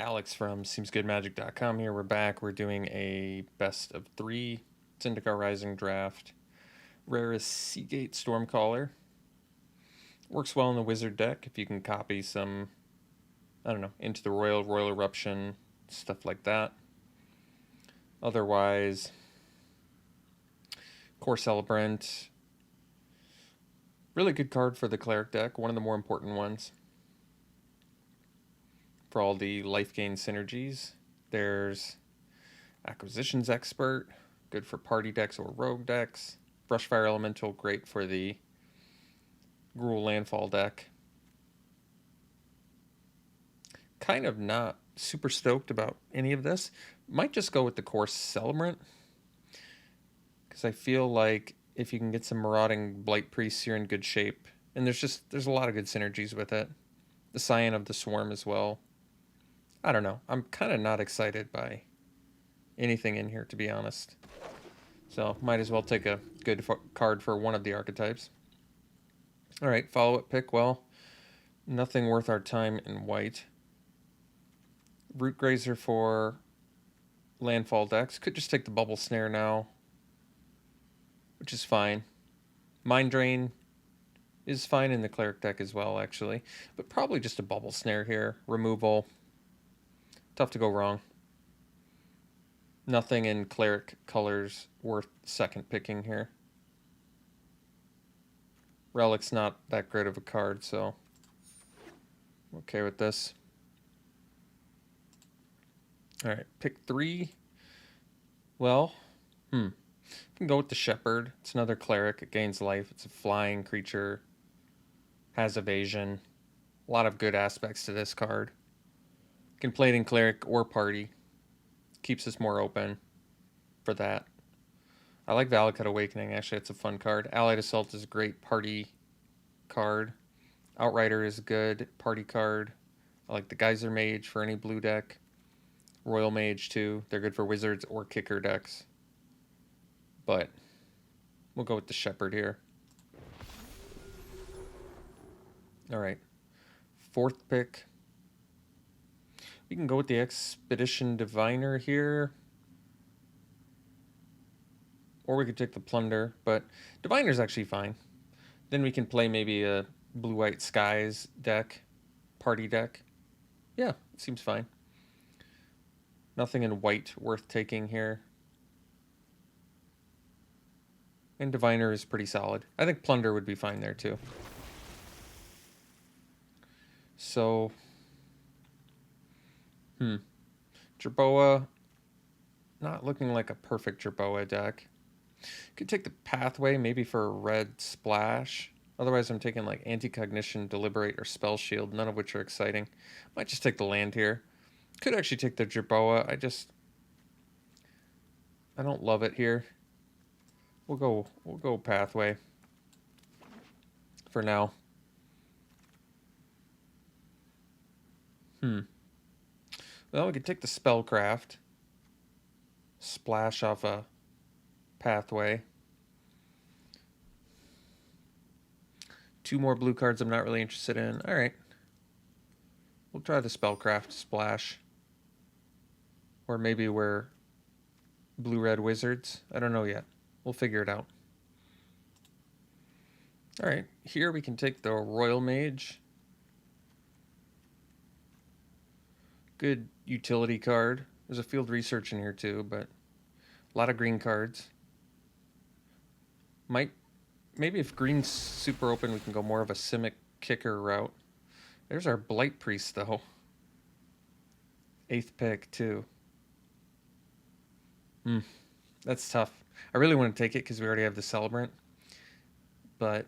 Alex from SeemsGoodMagic.com here. We're back. We're doing a best of 3 Zendikar Rising draft. Rarest Seagate Stormcaller. Works well in the Wizard deck if you can copy some, I don't know, Into the Royal Eruption, stuff like that. Otherwise, Core Celebrant. Really good card for the Cleric deck, one of the more important ones. For all the life gain synergies, there's Acquisitions Expert, good for party decks or rogue decks. Brushfire Elemental, great for the Gruul Landfall deck. Kind of not super stoked about any of this. Might just go with the Core Celebrant, because I feel like if you can get some Marauding Blight Priests, you're in good shape. And there's a lot of good synergies with it. The Scion of the Swarm as well. I don't know. I'm kind of not excited by anything in here, to be honest. So might as well take a good card for one of the archetypes. All right, follow-up pick. Well, nothing worth our time in white. Root Grazer for landfall decks. Could just take the Bubble Snare now, which is fine. Mind Drain is fine in the Cleric deck as well, actually. But probably just a Bubble Snare here. Removal. Tough to go wrong. Nothing in Cleric colors worth second picking here. Relic's not that great of a card, so I'm okay with this. Alright, pick 3. Well, you can go with the Shepherd. It's another Cleric. It gains life. It's a flying creature. Has evasion. A lot of good aspects to this card. Can play it in Cleric or Party. Keeps us more open for that. I like Valakut Awakening. Actually, it's a fun card. Allied Assault is a great party card. Outrider is a good party card. I like the Geyser Mage for any blue deck. Royal Mage, too. They're good for Wizards or Kicker decks. But we'll go with the Shepherd here. All right. 4th pick. We can go with the Expedition Diviner here. Or we could take the Plunder, but Diviner's actually fine. Then we can play maybe a Blue-White Skies deck, party deck. Yeah, it seems fine. Nothing in white worth taking here. And Diviner is pretty solid. I think Plunder would be fine there too. So, Jerboa, not looking like a perfect Jerboa deck. Could take the Pathway, maybe for a red splash. Otherwise, I'm taking like Anti-Cognition, Deliberate, or Spell Shield, none of which are exciting. Might just take the land here. Could actually take the Jerboa. I don't love it here. We'll go Pathway for now. Well, we could take the Spellcraft. Splash off a Pathway. 2 more blue cards I'm not really interested in. All right. We'll try the Spellcraft Splash. Or maybe we're blue-red Wizards. I don't know yet. We'll figure it out. All right. Here we can take the Royal Mage. Good utility card. There's a Field Research in here too, but a lot of green cards. Maybe if green's super open, we can go more of a Simic Kicker route. There's our Blight Priest, though. 8th pick, too. That's tough. I really want to take it because we already have the Celebrant. But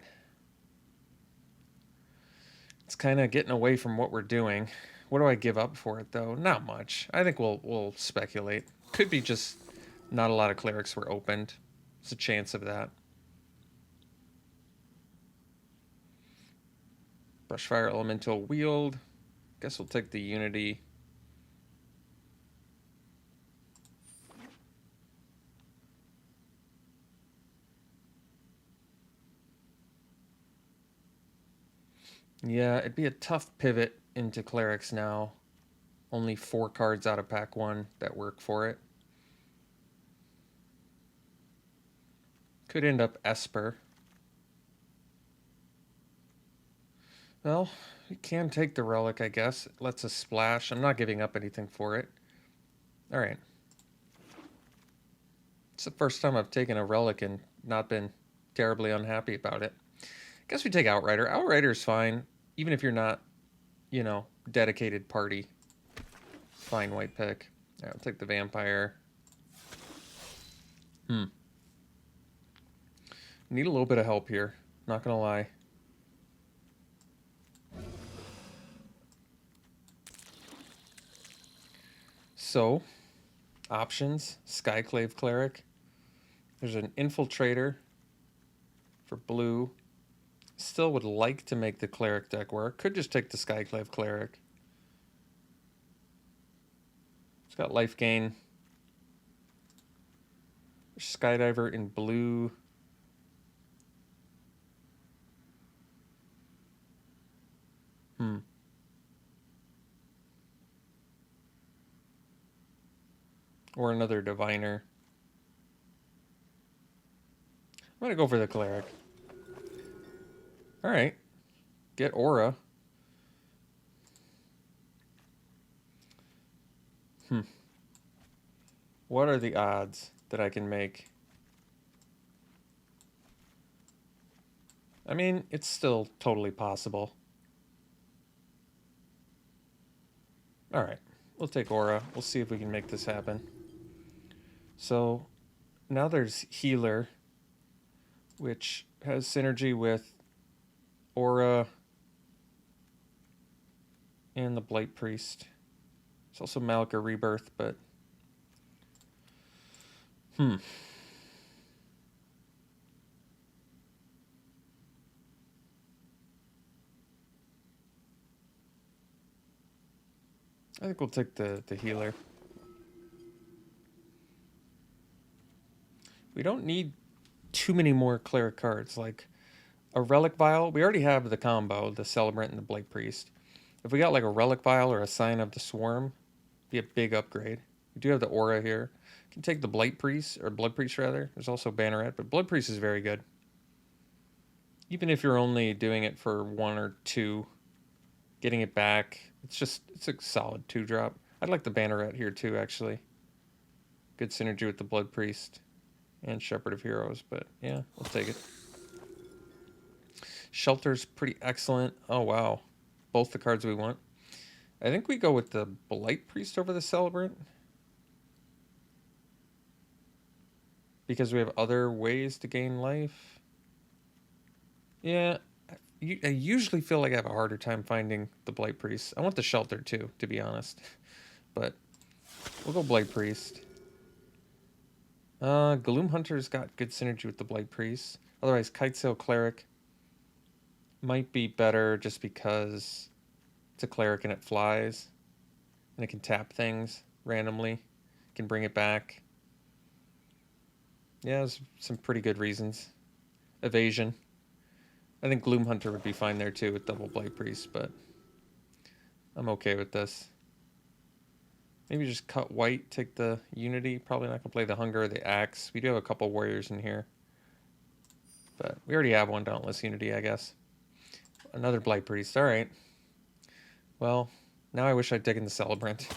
it's kind of getting away from what we're doing. What do I give up for it, though? Not much. I think we'll speculate. Could be just not a lot of Clerics were opened. There's a chance of that. Brushfire Elemental Wield. Guess we'll take the Unity. Yeah, it'd be a tough pivot into Clerics now. only 4 cards out of pack 1 that work for it. Could end up Esper. Well, we can take the relic, I guess. It lets us splash. I'm not giving up anything for it. Alright. It's the first time I've taken a relic and not been terribly unhappy about it. I guess we take Outrider. Outrider's fine, even if you're not, you know, dedicated party. Fine white pick. Alright, I'll take the Vampire. Need a little bit of help here. Not gonna lie. So, options. Skyclave Cleric. There's an Infiltrator for blue. Still would like to make the Cleric deck work. Could just take the Skyclave Cleric. It's got life gain. Skydiver in blue. Or another Diviner. I'm going to go for the Cleric. Alright. Get Aura. What are the odds that I can make? I mean, it's still totally possible. Alright. We'll take Aura. We'll see if we can make this happen. So, now there's Healer, which has synergy with Aura and the Blight Priest. It's also Malika Rebirth, but... I think we'll take the Healer. We don't need too many more Cleric cards. Like a Relic Vial. We already have the combo, the Celebrant and the Blight Priest. If we got like a Relic Vial or a Sign of the Swarm, be a big upgrade. We do have the Aura here. We can take the Blight Priest, or Blood Priest rather. There's also Banneret, but Blood Priest is very good. Even if you're only doing it for 1 or 2, getting it back, it's a solid 2-drop. I'd like the Banneret here too, actually. Good synergy with the Blood Priest and Shepherd of Heroes, but yeah, we'll take it. Shelter's pretty excellent. Oh, wow. Both the cards we want. I think we go with the Blight Priest over the Celebrant. Because we have other ways to gain life. Yeah, I usually feel like I have a harder time finding the Blight Priest. I want the Shelter too, to be honest. But we'll go Blight Priest. Gloom Hunter's got good synergy with the Blight Priest. Otherwise, Kitesail Cleric might be better just because it's a Cleric and it flies. And it can tap things randomly. Can bring it back. Yeah, there's some pretty good reasons. Evasion. I think Gloom Hunter would be fine there too with double Blight Priest, but I'm okay with this. Maybe just cut white, take the Unity. Probably not going to play the Hunger or the Axe. We do have a couple warriors in here. But we already have one Dauntless Unity, I guess. Another Blight Priest. Alright. Well, now I wish I'd taken the Celebrant.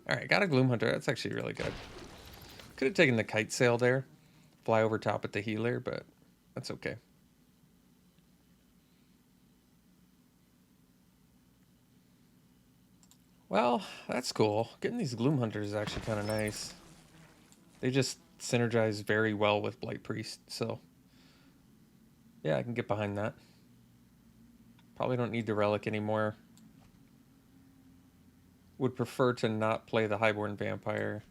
Alright, got a Gloom Hunter. That's actually really good. Could have taken the Kite Sail there. Fly over top with the Healer, but that's okay. Well, that's cool. Getting these Gloom Hunters is actually kind of nice. They just synergize very well with Blight Priest, so... yeah, I can get behind that. Probably don't need the Relic anymore. Would prefer to not play the Highborn Vampire.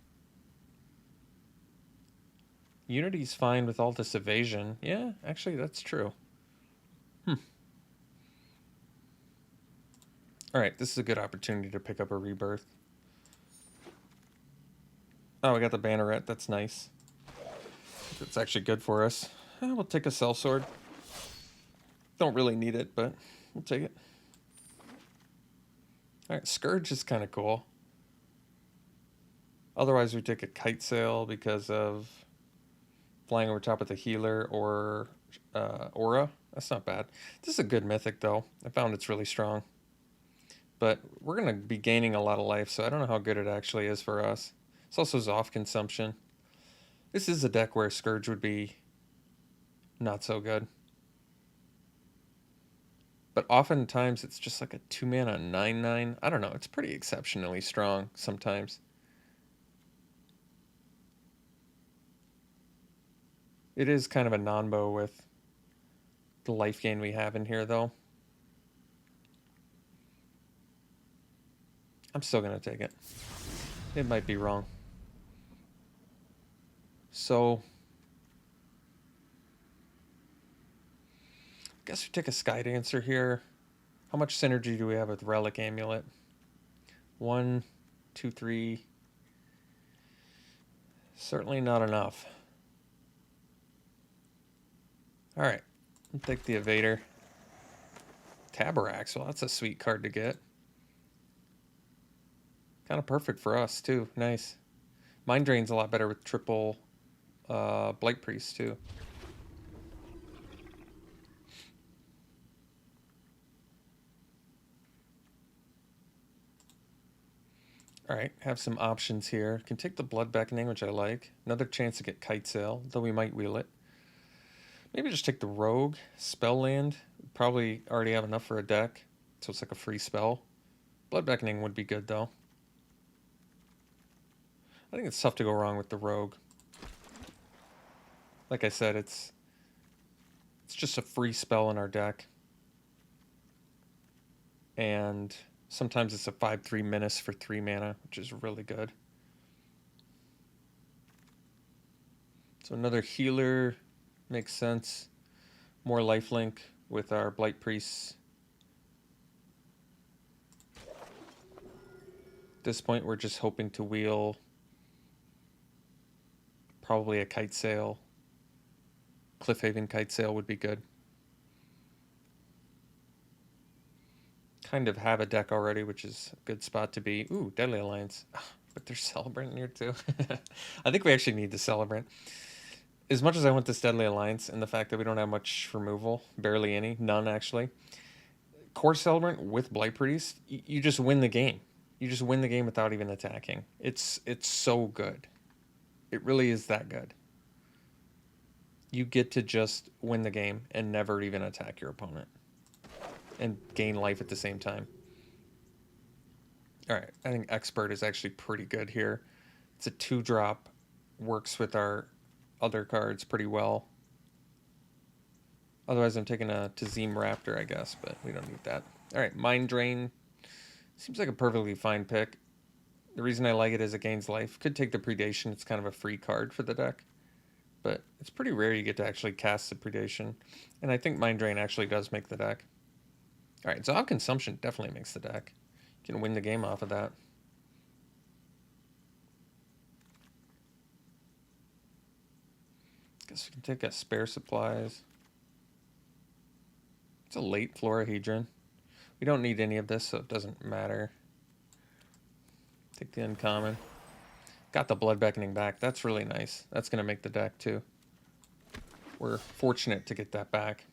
Unity's fine with all this evasion. Yeah, actually, that's true. Alright, this is a good opportunity to pick up a Rebirth. Oh, we got the Banneret. That's nice. That's actually good for us. We'll take a Sellsword. Don't really need it, but we'll take it. Alright, Scourge is kind of cool. Otherwise, we take a Kite Sail because of flying over top of the healer or Aura. That's not bad. This is a good mythic, though. I found it's really strong. But we're going to be gaining a lot of life, so I don't know how good it actually is for us. It's also Zoff consumption. This is a deck where Scourge would be not so good. But oftentimes it's just like a 2-mana 9/9. I don't know. It's pretty exceptionally strong sometimes. It is kind of a non-bow with the life gain we have in here, though. I'm still going to take it. It might be wrong. So, I guess we take a Sky Dancer here. How much synergy do we have with Relic Amulet? 1, 2, 3. Certainly not enough. Alright, I'll take the Evader. Tabarax, well, that's a sweet card to get. Kind of perfect for us, too. Nice. Mind Drain's a lot better with triple Blight Priest, too. Alright, have some options here. Can take the Blood Beckoning, which I like. Another chance to get Kite Sail, though we might wheel it. Maybe just take the Rogue, Spell Land. Probably already have enough for a deck, so it's like a free spell. Blood Beckoning would be good, though. I think it's tough to go wrong with the Rogue. Like I said, it's just a free spell in our deck. And sometimes it's a 5/3 menace for 3 mana, which is really good. So another healer makes sense. More lifelink with our Blight Priests. At this point, we're just hoping to wheel probably a Kite Sail. Cliffhaven Kite Sail would be good. Kind of have a deck already, which is a good spot to be. Ooh, Deadly Alliance. But there's Celebrant in here too. I think we actually need the Celebrant. As much as I want this Deadly Alliance and the fact that we don't have much removal, barely any, none actually. Core Celebrant with Blight Priest, you just win the game. You just win the game without even attacking. It's so good. It really is that good. You get to just win the game and never even attack your opponent. And gain life at the same time. Alright, I think Expert is actually pretty good here. It's a 2-drop. Works with our other cards pretty well. Otherwise, I'm taking a Tazim Raptor, I guess, but we don't need that. Alright, Mind Drain. Seems like a perfectly fine pick. The reason I like it is it gains life. Could take the Predation. It's kind of a free card for the deck. But it's pretty rare you get to actually cast the Predation. And I think Mind Drain actually does make the deck. Alright, Zob Consumption definitely makes the deck. You can win the game off of that. Guess we can take a Spare Supplies. It's a late Florahedron. We don't need any of this, so it doesn't matter. Take the Uncommon. Got the Blood Beckoning back. That's really nice. That's going to make the deck, too. We're fortunate to get that back.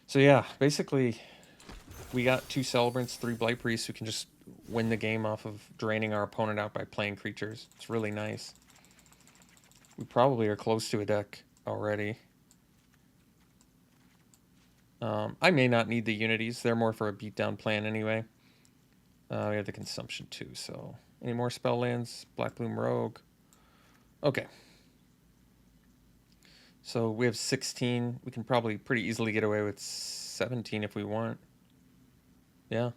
So yeah, basically, we got 2 Celebrants, 3 Blight Priests who can just win the game off of draining our opponent out by playing creatures. It's really nice. We probably are close to a deck already. I may not need the Unities. They're more for a beatdown plan anyway. We have the Consumption too, so... Any more spell lands? Black Bloom Rogue. Okay. So we have 16. We can probably pretty easily get away with 17 if we want. Yeah.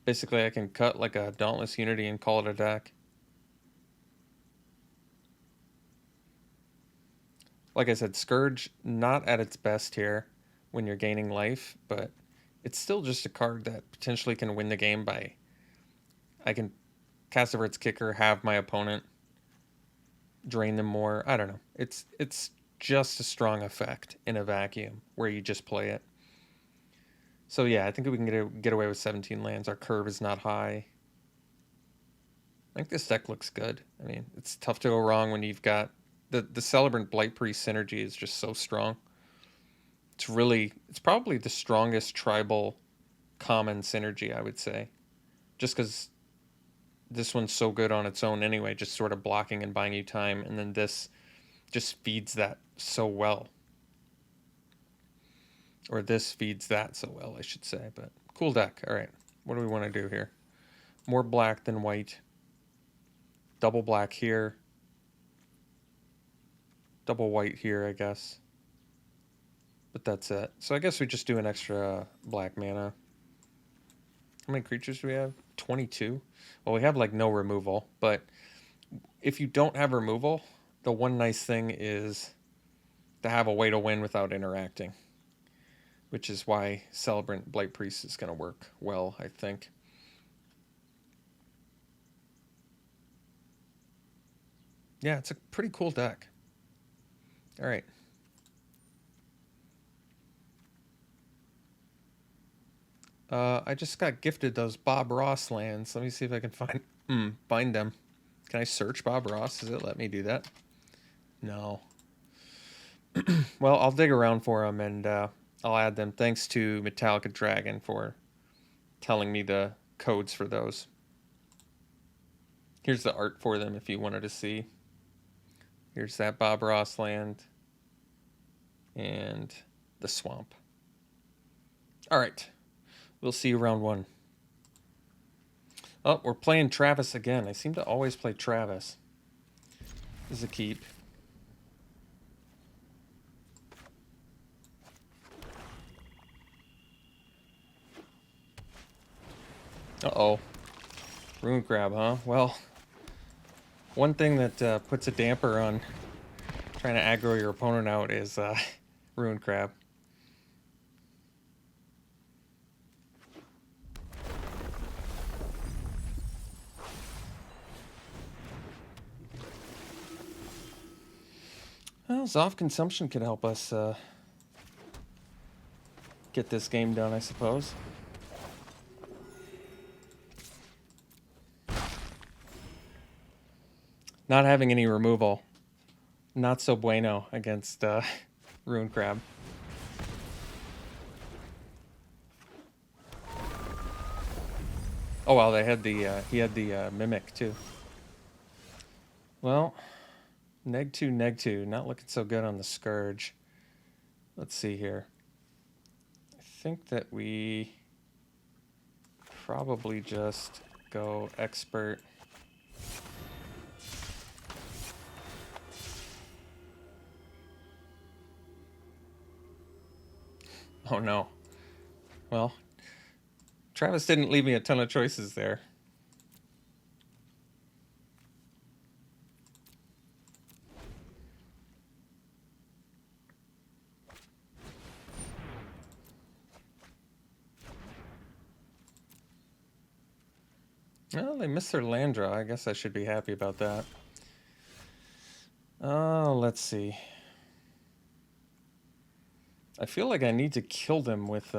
Basically, I can cut like a Dauntless Unity and call it a deck. Like I said, Scourge, not at its best here when you're gaining life, but it's still just a card that potentially can win the game by... I can cast over its kicker, have my opponent drain them more. I don't know. It's just a strong effect in a vacuum where you just play it. So yeah, I think we can get away with 17 lands. Our curve is not high. I think this deck looks good. I mean, it's tough to go wrong when you've got the Celebrant Blight Priest synergy is just so strong. It's probably the strongest tribal common synergy, I would say. Just because this one's so good on its own anyway, just sort of blocking and buying you time, and then this just feeds that so well. Or this feeds that so well, I should say. But cool deck. All right, what do we want to do here? More black than white. Double black here. Double white here, I guess. But that's it. So I guess we just do an extra black mana. How many creatures do we have? 22. Well, we have like no removal, but if you don't have removal, the one nice thing is to have a way to win without interacting, which is why Celebrant Blight Priest is going to work well, I think. Yeah, it's a pretty cool deck. All right. I just got gifted those Bob Ross lands. Let me see if I can find them. Can I search Bob Ross? Does it let me do that? No. Well, I'll dig around for them and I'll add them. Thanks to Metallica Dragon for telling me the codes for those. Here's the art for them if you wanted to see. Here's that Bob Ross land and the swamp. All right. We'll see you round one. Oh, we're playing Travis again. I seem to always play Travis. This is a keep. Uh-oh. Rune Crab, huh? Well, one thing that puts a damper on trying to aggro your opponent out is Rune Crab. Well, Zoff Consumption could help us get this game done, I suppose. Not having any removal, not so bueno against Rune Crab. Oh well, he had the Mimic too. Well, neg 2, not looking so good on the Scourge. Let's see here. I think that we probably just go Expert. Oh no. Well, Travis didn't leave me a ton of choices there. Well, they missed their land draw. I guess I should be happy about that. Oh, let's see. I feel like I need to kill them with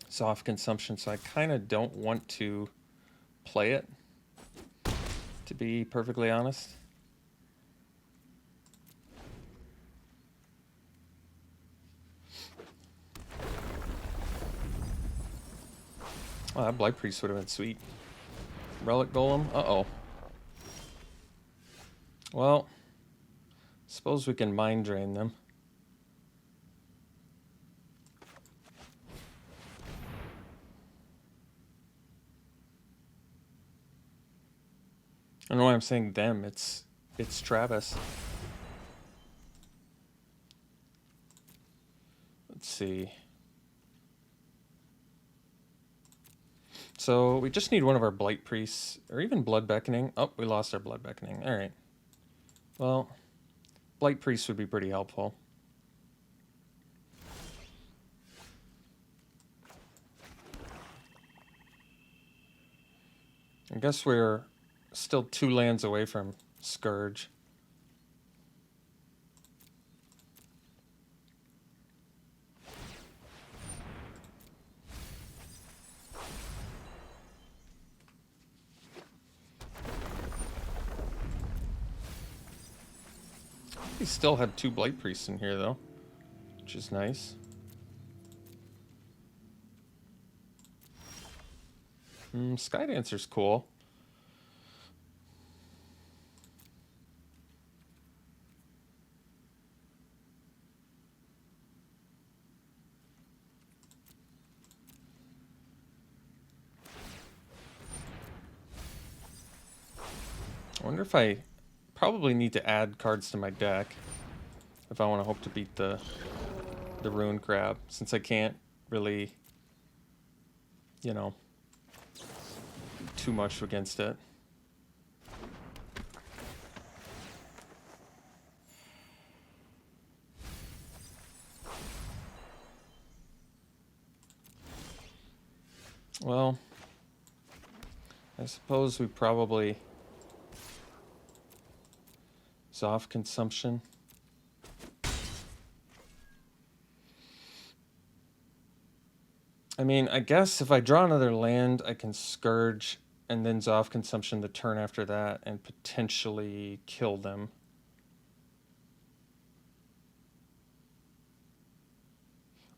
Soft Consumption, so I kind of don't want to play it, to be perfectly honest. Oh, that Blight Priest would have been sweet. Relic Golem? Uh-oh. Well, suppose we can Mind Drain them. I don't know why I'm saying them. It's Travis. Let's see. So we just need one of our Blight Priests, or even Blood Beckoning. Oh, we lost our Blood Beckoning. All right. Well, Blight Priest would be pretty helpful. I guess we're still 2 lands away from Scourge. We still have 2 Blight Priests in here, though, which is nice. Skydancer's cool. I wonder if I probably need to add cards to my deck if I want to hope to beat the Rune Crab, since I can't really, you know, do too much against it. Well, I suppose we probably Zoff consumption. I mean, I guess if I draw another land, I can Scourge and then Zoff consumption the turn after that and potentially kill them.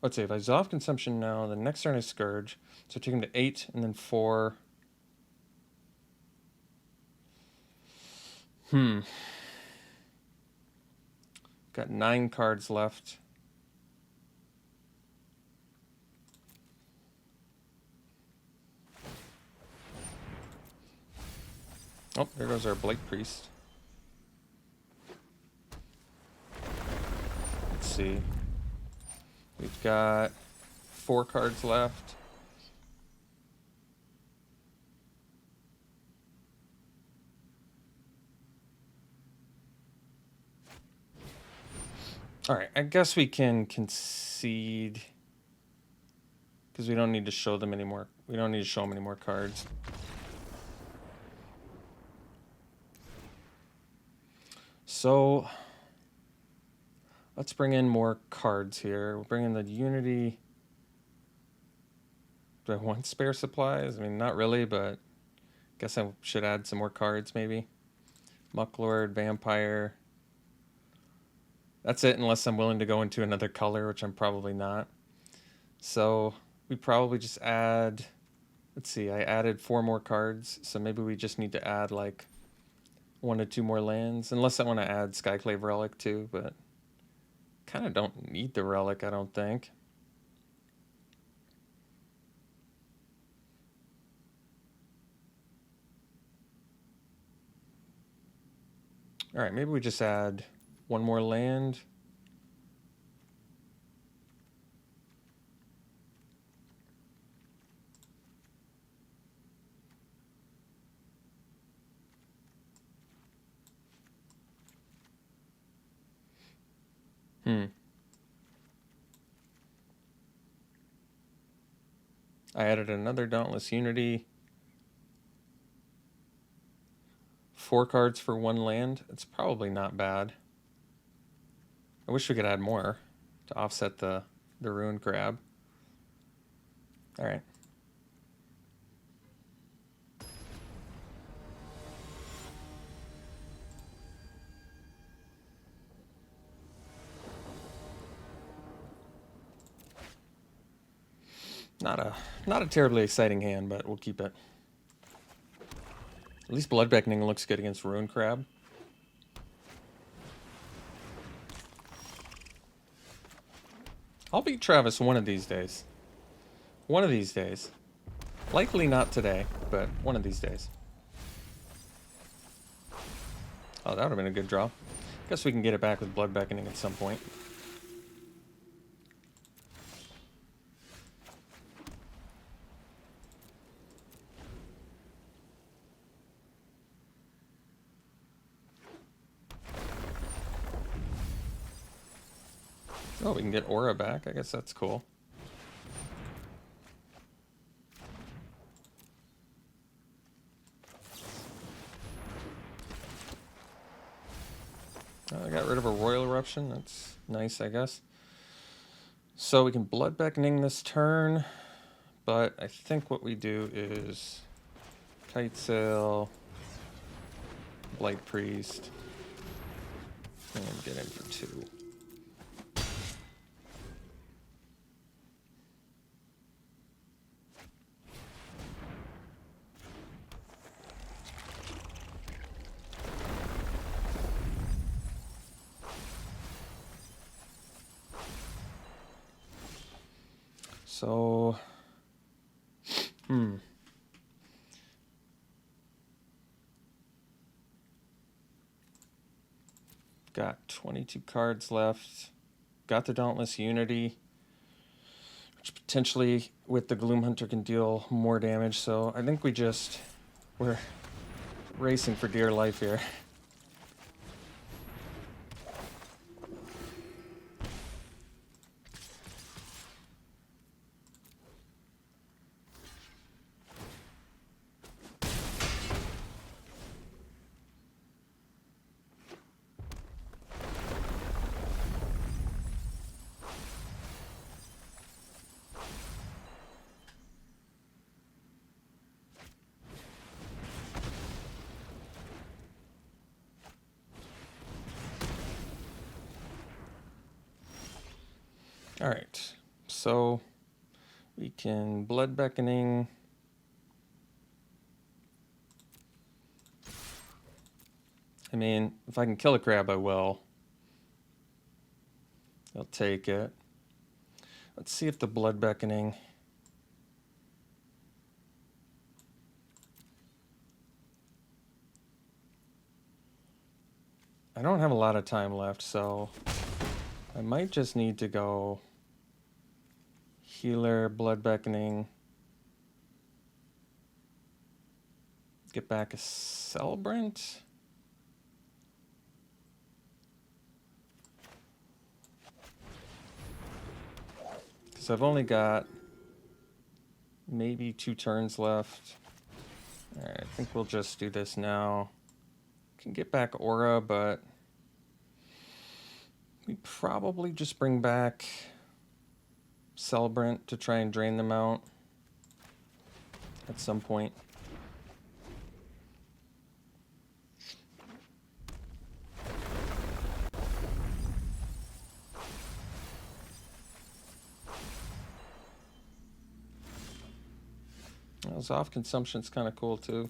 Let's see, if I Zoff consumption now, the next turn I Scourge. So take him to 8 and then 4. Got 9 cards left. Oh, there goes our Blight Priest. Let's see. We've got 4 cards left. Alright, I guess we can concede because we don't need to show them anymore. We don't need to show them any more cards. So let's bring in more cards here. We'll bring in the Unity. Do I want spare supplies? I mean, not really, but I guess I should add some more cards maybe. Mucklord, Vampire. That's it, unless I'm willing to go into another color, which I'm probably not. So we probably just add, let's see, I added 4 more cards, so maybe we just need to add like 1 to 2 more lands, unless I want to add Skyclave Relic too, but kind of don't need the Relic, I don't think. All right, maybe we just add 1 more land. I added another Dauntless Unity. 4 cards for 1 land. It's probably not bad. I wish we could add more to offset the Rune Crab. All right. Not a terribly exciting hand, but we'll keep it. At least Blood Beckoning looks good against Rune Crab. I'll beat Travis one of these days. One of these days. Likely not today, but one of these days. Oh, that would have been a good draw. Guess we can get it back with Blood Beckoning at some point. Oh, we can get Aura back. I guess that's cool. I got rid of a Royal Eruption. That's nice, I guess. So we can Blood Beckoning this turn, but I think what we do is Kite Sail, Blight Priest. And get in for 2. So, got 22 cards left. Got the Dauntless Unity, which potentially with the Gloom Hunter can deal more damage. So I think we're racing for dear life here. All right, so we can Blood Beckoning. I mean, if I can kill a crab, I will. I'll take it. Let's see if the Blood Beckoning... I don't have a lot of time left, so I might just need to go Healer, Blood Beckoning, get back a Celebrant. Because I've only got maybe 2 turns left. Alright, I think we'll just do this now. Can get back Aura, but we probably just bring back Celebrant to try and drain them out at some point. Off consumption's kind of cool too.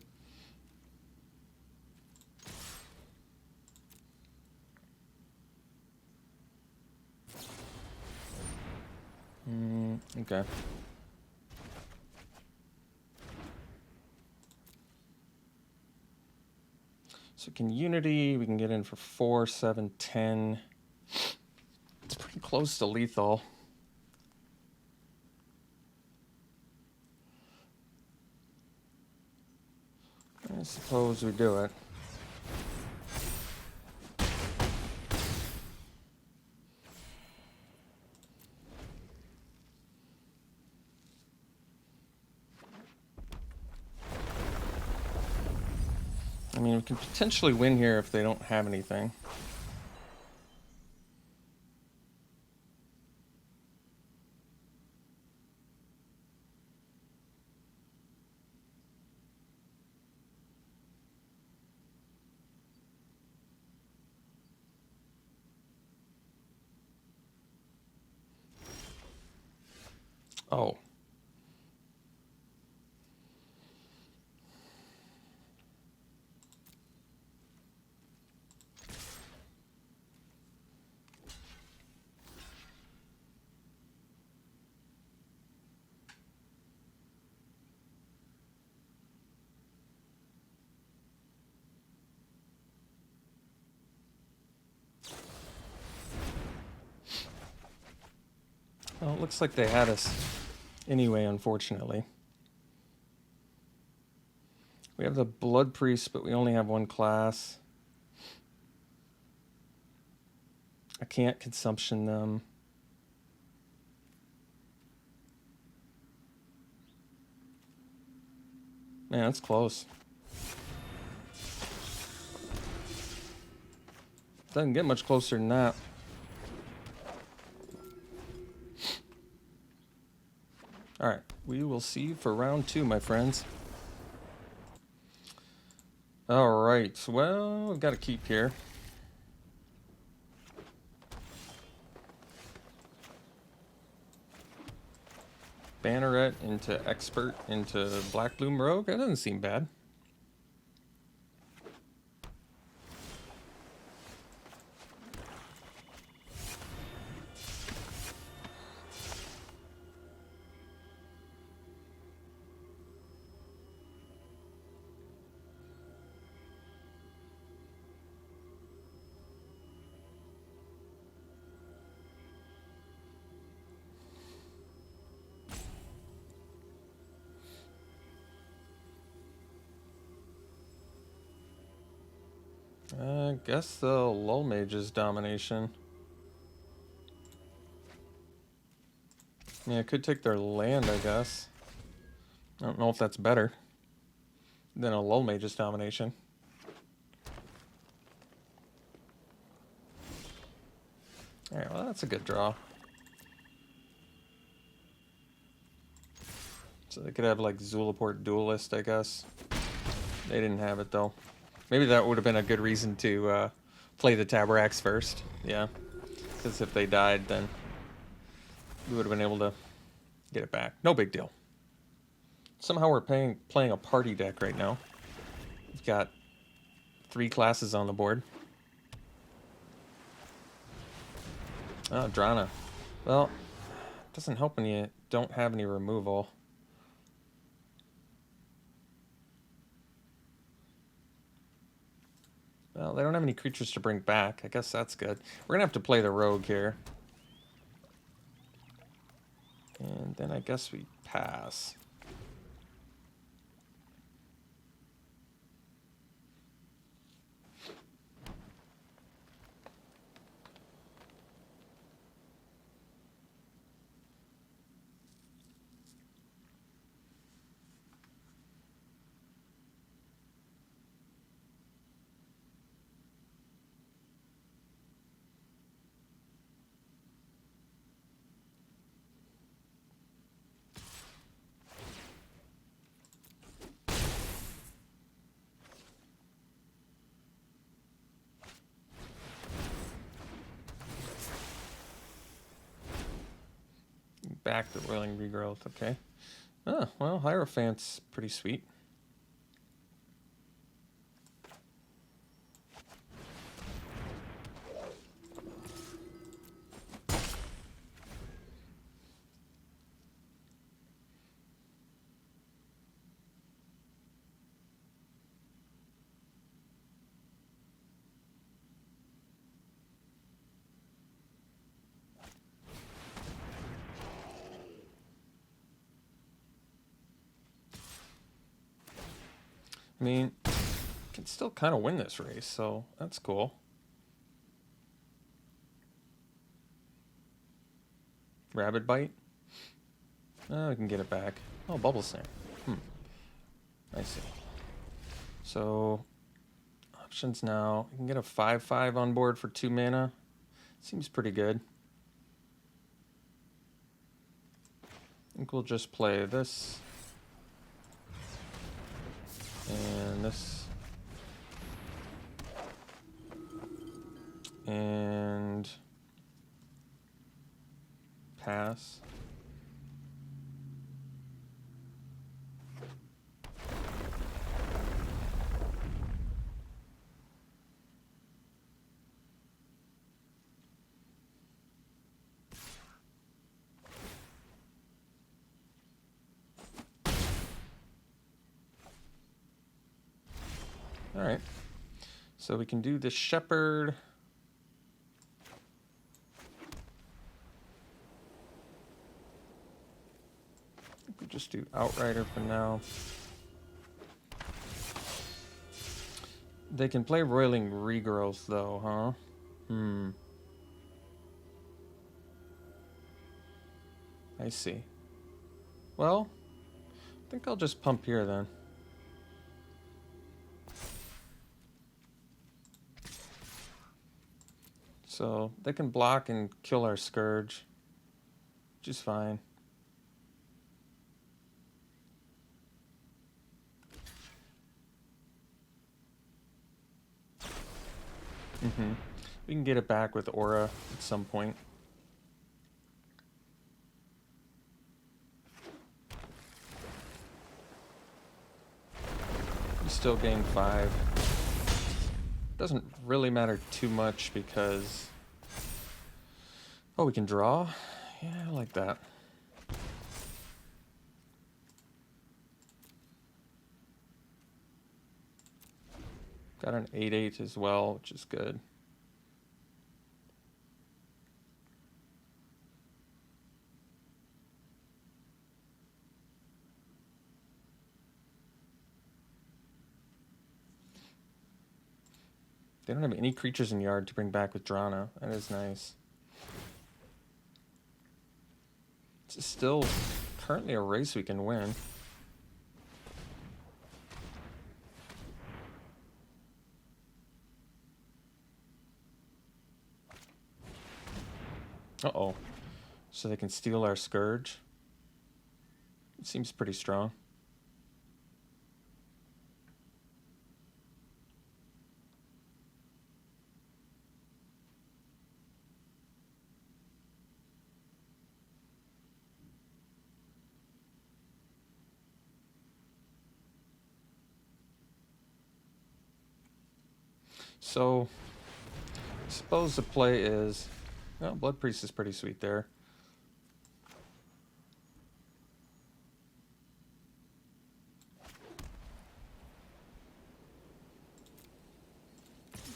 Okay. So can Unity, we can get in for 4, 7, 10. It's pretty close to lethal. I suppose we do it. I mean, we can potentially win here if they don't have anything. Oh. Well, it looks like they had us anyway, unfortunately. We have the Blood Priest, but we only have 1 class. I can't consumption them. Man, that's close. Doesn't get much closer than that. All right, we will see you for round 2, my friends. All right, well, we've got to keep here. Banneret into Expert into Black Bloom Rogue. That doesn't seem bad. I guess the Lull Mage's domination. Yeah, it could take their land, I guess. I don't know if that's better than a Lull Mage's domination. Alright, well, that's a good draw. So they could have, like, Zulaport Duelist, I guess. They didn't have it, though. Maybe that would have been a good reason to play the Tabaraks first. Yeah. Because if they died, then we would have been able to get it back. No big deal. Somehow we're playing a party deck right now. We've got 3 classes on the board. Oh, Drana. Well, it doesn't help when you don't have any removal. Well, they don't have any creatures to bring back. I guess that's good. We're going to have to play the rogue here. And then I guess we pass. Back to Whirling Regrowth, okay. Oh, well, Hierophant's pretty sweet. I mean, can still kind of win this race, so that's cool. Rabbit Bite. Oh, we can get it back. Oh, Bubble Snare. I see. So, options now. You can get a 5/5 on board for 2 mana. Seems pretty good. I think we'll just play this. And this. And pass. All right. So we can do the Shepherd. We just do Outrider for now. They can play Roiling Regrowth though, huh? I see. Well, I think I'll just pump here then. So they can block and kill our Scourge, which is fine. We can get it back with Aura at some point. still gain 5. Doesn't really matter too much because... Oh, we can draw? Yeah, I like that. Got an 8/8 as well, which is good. They don't have any creatures in yard to bring back with Drana. That is nice. It's still currently a race we can win. Uh-oh. So they can steal our Scourge. It seems pretty strong. So, I suppose the play is... Well, Blood Priest is pretty sweet there.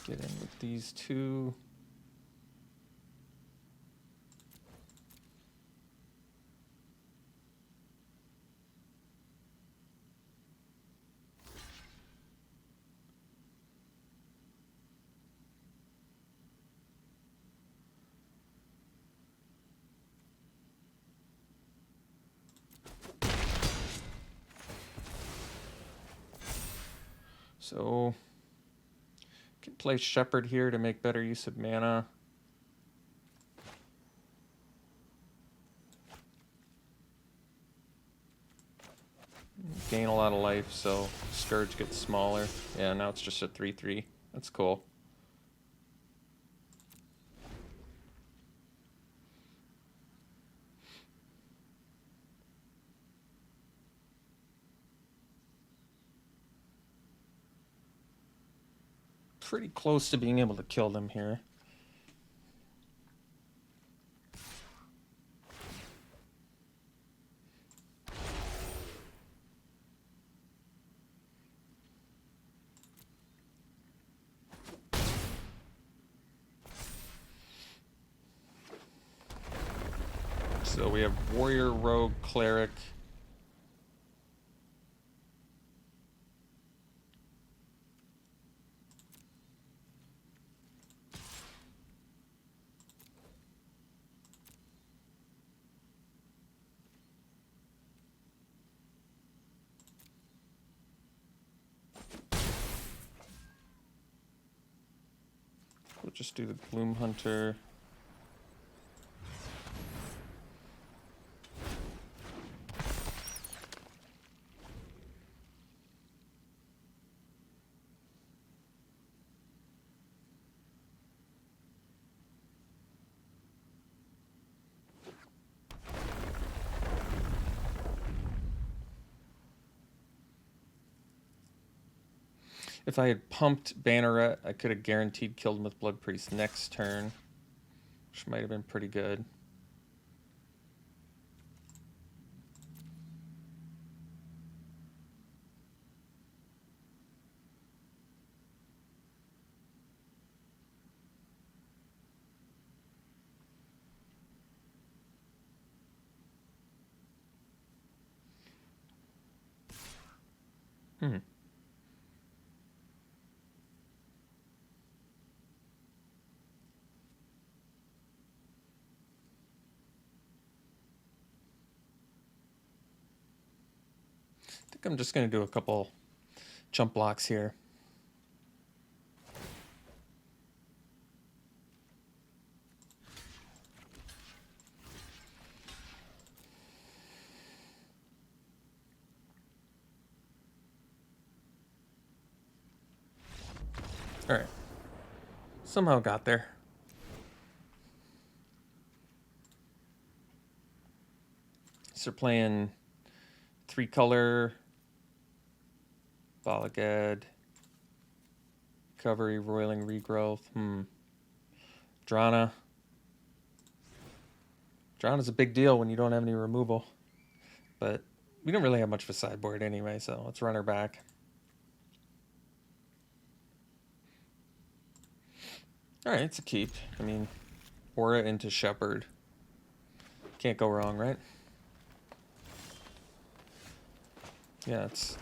Get in with these two. So, can play Shepherd here to make better use of mana. Gain a lot of life, so Scourge gets smaller. Yeah, now it's just a 3/3. That's cool. Pretty close to being able to kill them here. So we have Warrior, Rogue, Cleric. We'll just do the Gloom Hunter. If I had pumped Banneret, I could have guaranteed killed him with Blood Priest next turn, which might have been pretty good. Hmm. I think I'm just going to do a couple jump blocks here. All right. Somehow got there. So we're playing 3-color Balagad. Recovery, roiling, regrowth. Drana. Drana's a big deal when you don't have any removal. But we don't really have much of a sideboard anyway, so let's run her back. Alright, it's a keep. I mean, Aura into Shepherd. Can't go wrong, right? Yeah, it's...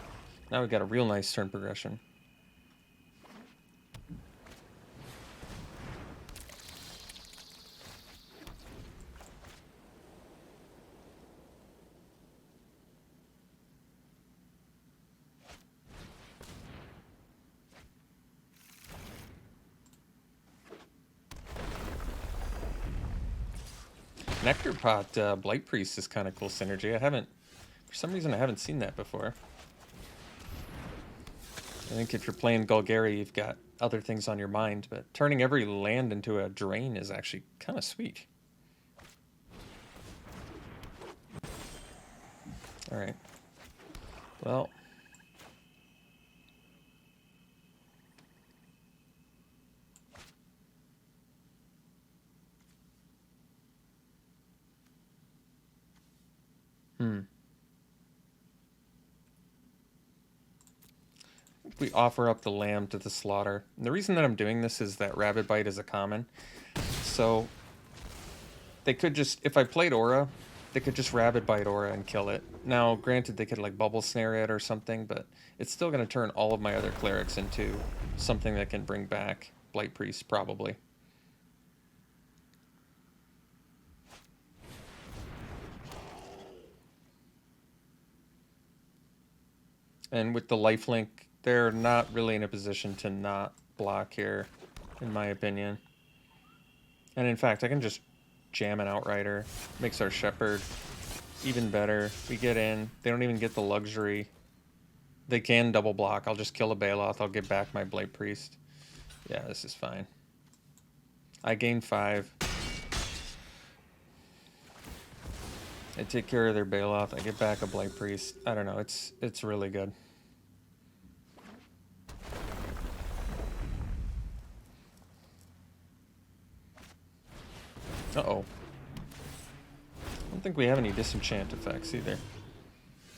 Now we've got a real nice turn progression. Nectar Pot Blight Priest is kind of cool synergy. For some reason I haven't seen that before. I think if you're playing Golgari, you've got other things on your mind, but turning every land into a drain is actually kind of sweet. Alright. Well. We offer up the lamb to the slaughter. And the reason that I'm doing this is that Rabid Bite is a common. So they could just, if I played Aura, they could just Rabid Bite Aura and kill it. Now, granted, they could like Bubble Snare it or something, but it's still going to turn all of my other clerics into something that can bring back Blight Priest, probably. And with the lifelink, they're not really in a position to not block here, in my opinion. And in fact, I can just jam an Outrider. Makes our Shepherd even better. We get in. They don't even get the luxury. They can double block. I'll just kill a Baloth. I'll get back my Blight Priest. Yeah, this is fine. I gain 5. I take care of their Baloth. I get back a Blight Priest. I don't know. It's really good. Uh-oh. I don't think we have any disenchant effects either.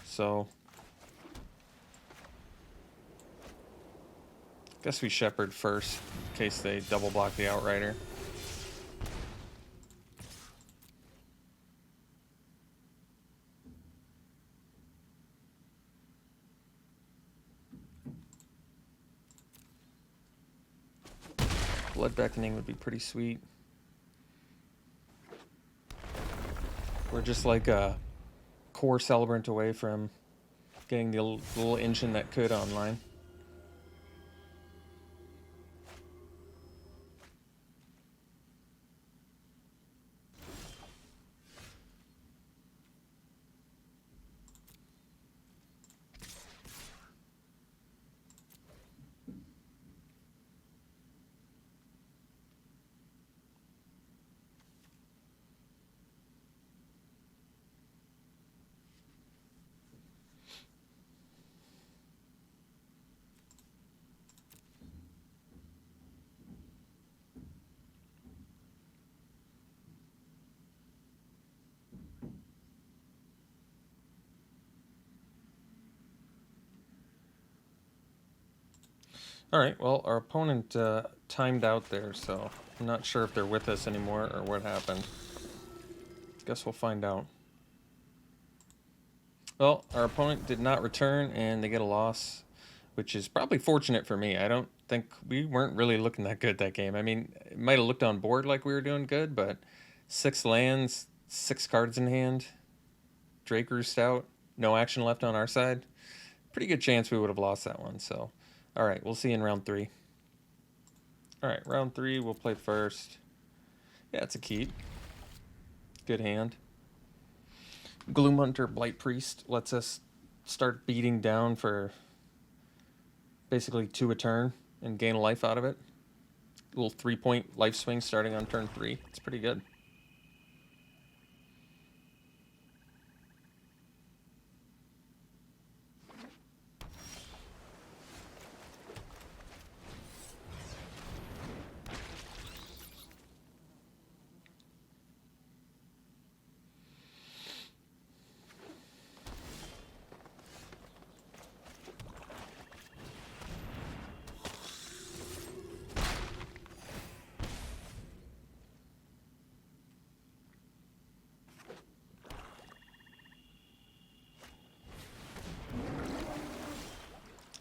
So... guess we Shepherd first, in case they double block the Outrider. Blood Beckoning would be pretty sweet. We're just like a core Celebrant away from getting the little engine that could online. Alright, well, our opponent timed out there, so I'm not sure if they're with us anymore or what happened. Guess we'll find out. Well, our opponent did not return, and they get a loss, which is probably fortunate for me. I don't think we weren't really looking that good that game. I mean, it might have looked on board like we were doing good, but 6 lands, 6 cards in hand, Drake Roost out, no action left on our side. Pretty good chance we would have lost that one, so... Alright, we'll see you in round 3. Alright, round 3, we'll play first. Yeah, it's a keep. Good hand. Gloomhunter Blight Priest lets us start beating down for basically 2 a turn and gain a life out of it. A little 3-point life swing starting on turn 3. It's pretty good.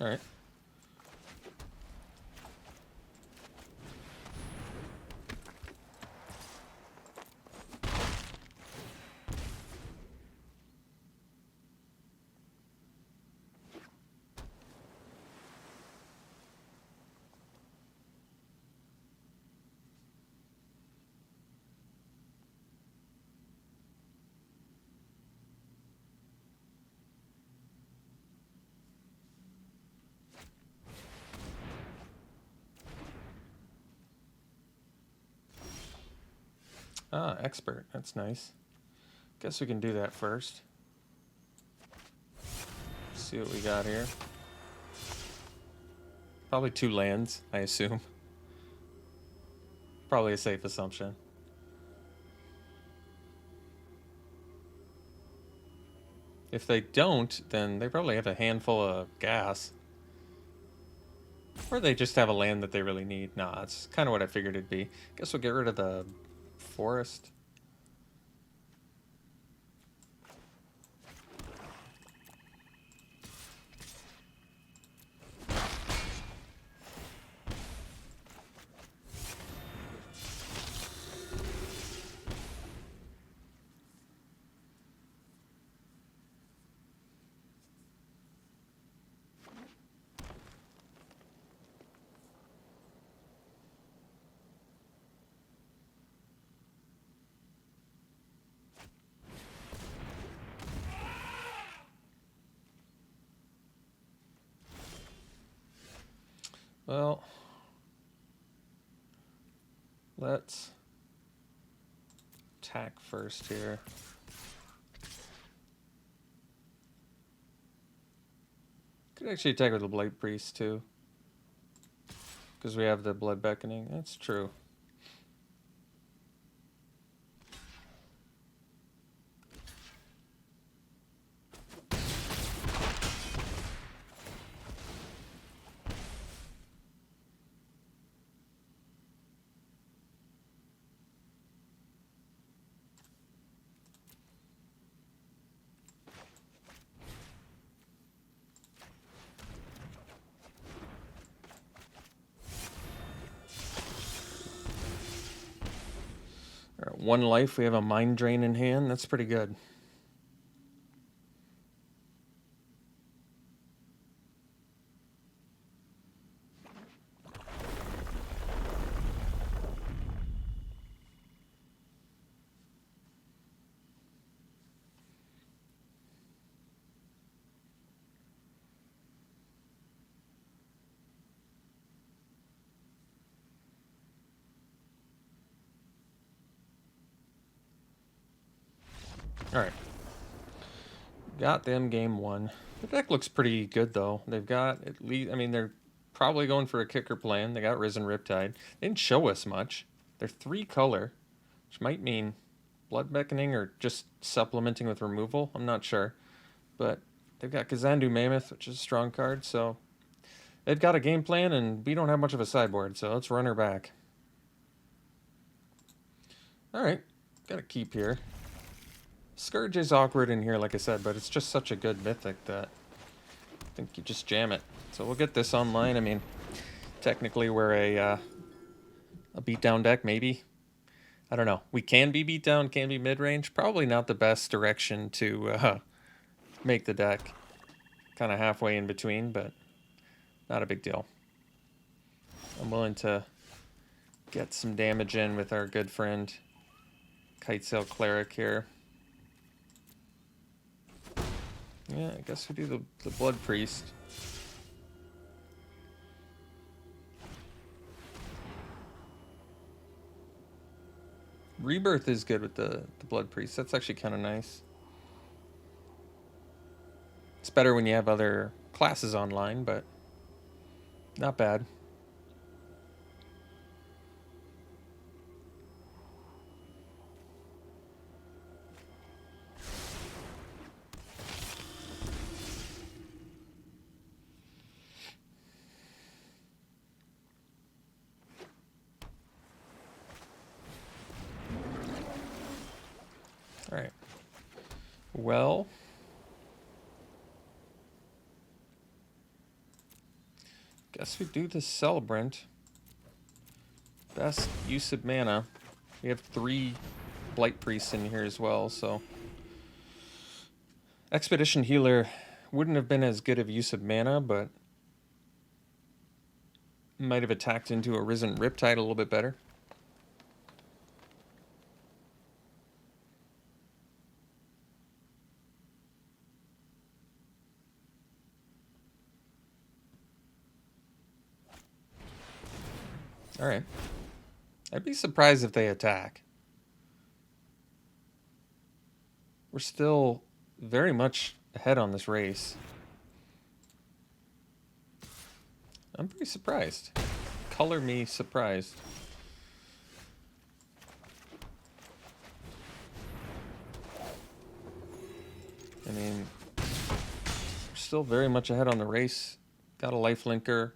All right. Ah, expert. That's nice. Guess we can do that first. See what we got here. Probably 2 lands, I assume. Probably a safe assumption. If they don't, then they probably have a handful of gas. Or they just have a land that they really need. Nah, that's kind of what I figured it'd be. Guess we'll get rid of the forest. Well, let's attack first here. Could actually attack with the Blight Priest too. Because we have the Blood Beckoning. That's true. All right, 1 life, we have a Mind Drain in hand. That's pretty good. All right. Got them game 1. The deck looks pretty good, though. They've got at least... I mean, they're probably going for a kicker plan. They got Risen Riptide. They didn't show us much. They're 3 color, which might mean Blood Beckoning or just supplementing with removal. I'm not sure. But they've got Kazandu Mammoth, which is a strong card, so... They've got a game plan, and we don't have much of a sideboard, so let's run her back. All right. Got to keep here. Scourge is awkward in here, like I said, but it's just such a good mythic that I think you just jam it. So we'll get this online. I mean, technically we're a beatdown deck, maybe. I don't know. We can be beatdown, can be mid-range. Probably not the best direction to make the deck. Kind of halfway in between, but not a big deal. I'm willing to get some damage in with our good friend Kitesail Cleric here. Yeah, I guess we do the Blood Priest. Rebirth is good with the Blood Priest. That's actually kind of nice. It's better when you have other classes online, but not bad. All right. Well, Guess we do the Celebrant. Best use of mana. We have 3 Blight Priests in here as well, so... Expedition Healer wouldn't have been as good of use of mana, but... might have attacked into a Risen Riptide a little bit better. Alright. I'd be surprised if they attack. We're still very much ahead on this race. I'm pretty surprised. Color me surprised. I mean, we're still very much ahead on the race. Got a lifelinker.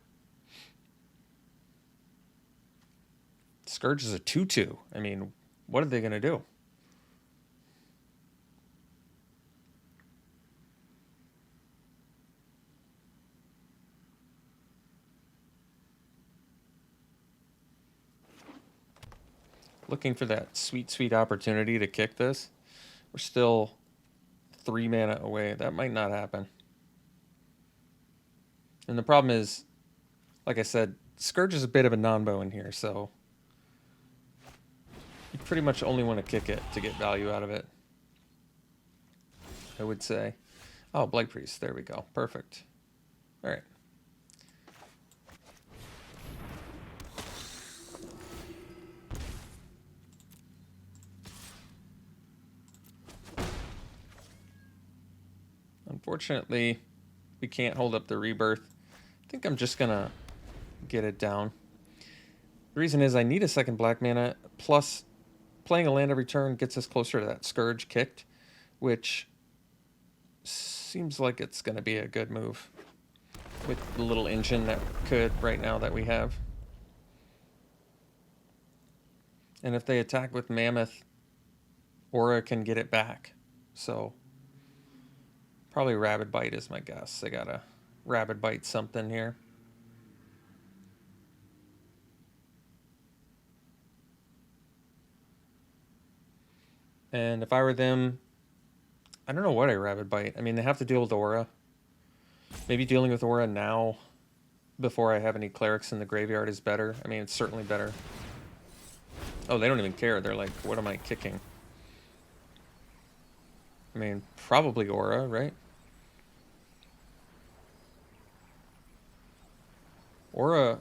Scourge is a 2/2. I mean, what are they going to do? Looking for that sweet, sweet opportunity to kick this. We're still 3 mana away. That might not happen. And the problem is, like I said, Scourge is a bit of a non-bow in here, so you pretty much only want to kick it to get value out of it, I would say. Oh, Blight Priest. There we go. Perfect. All right. Unfortunately, we can't hold up the Rebirth. I think I'm just going to get it down. The reason is I need a second black mana, plus playing a land every turn gets us closer to that Scourge kicked, which seems like it's going to be a good move with the little engine that could right now that we have. And if they attack with Mammoth, Aura can get it back. So probably Rabid Bite is my guess. They got to Rabid Bite something here. And if I were them, I don't know what I Rabid Bite. I mean, they have to deal with Aura. Maybe dealing with Aura now before I have any Clerics in the graveyard is better. I mean, it's certainly better. Oh, they don't even care. They're like, what am I kicking? I mean, probably Aura, right? Aura,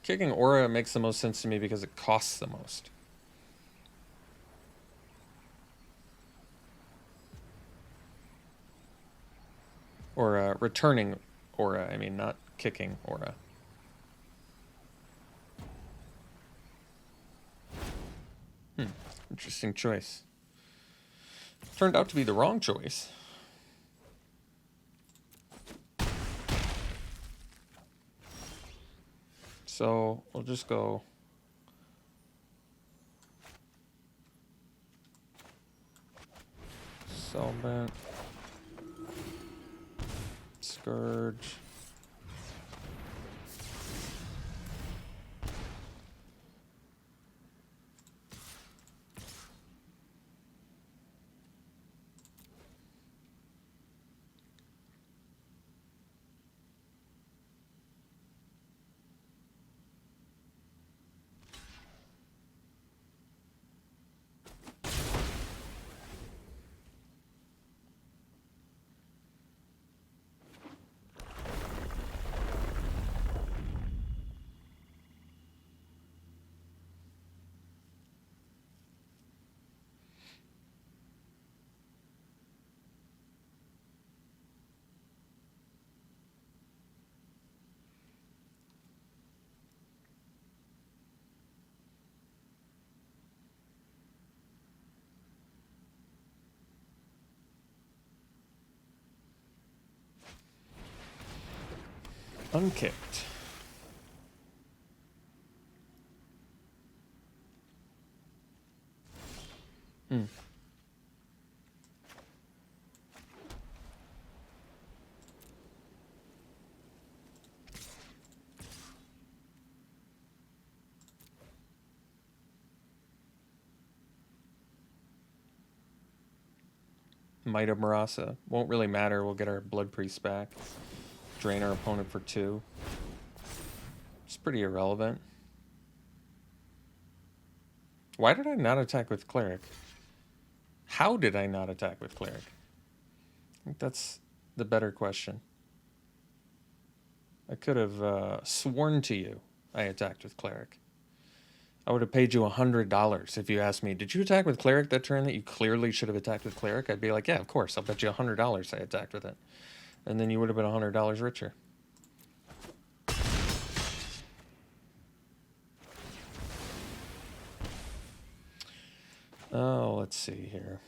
kicking Aura makes the most sense to me because it costs the most. Or returning Aura, I mean, not kicking Aura. Interesting choice. Turned out to be the wrong choice. So we'll just go Celebrant, Scourge. Unkicked. Might of Marasa. Won't really matter. We'll get our Blood Priest back. Drain our opponent for 2. It's pretty irrelevant. Why did I not attack with Cleric? How did I not attack with Cleric? I think that's the better question. I could have sworn to you I attacked with Cleric. I would have paid you $100 if you asked me, did you attack with Cleric that turn that you clearly should have attacked with Cleric? I'd be like, yeah, of course. I'll bet you $100 I attacked with it. And then you would have been $100 richer. Oh, let's see here.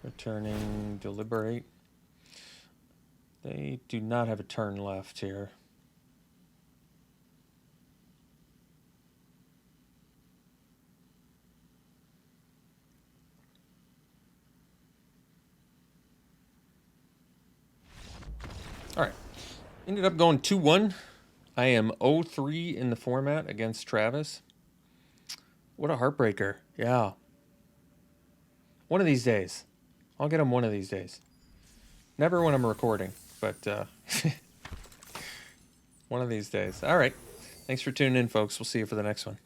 Returning, deliberate. They do not have a turn left here. All right. Ended up going 2-1. I am 0-3 in the format against Travis. What a heartbreaker. Yeah. One of these days. I'll get him one of these days. Never when I'm recording, but one of these days. All right. Thanks for tuning in, folks. We'll see you for the next one.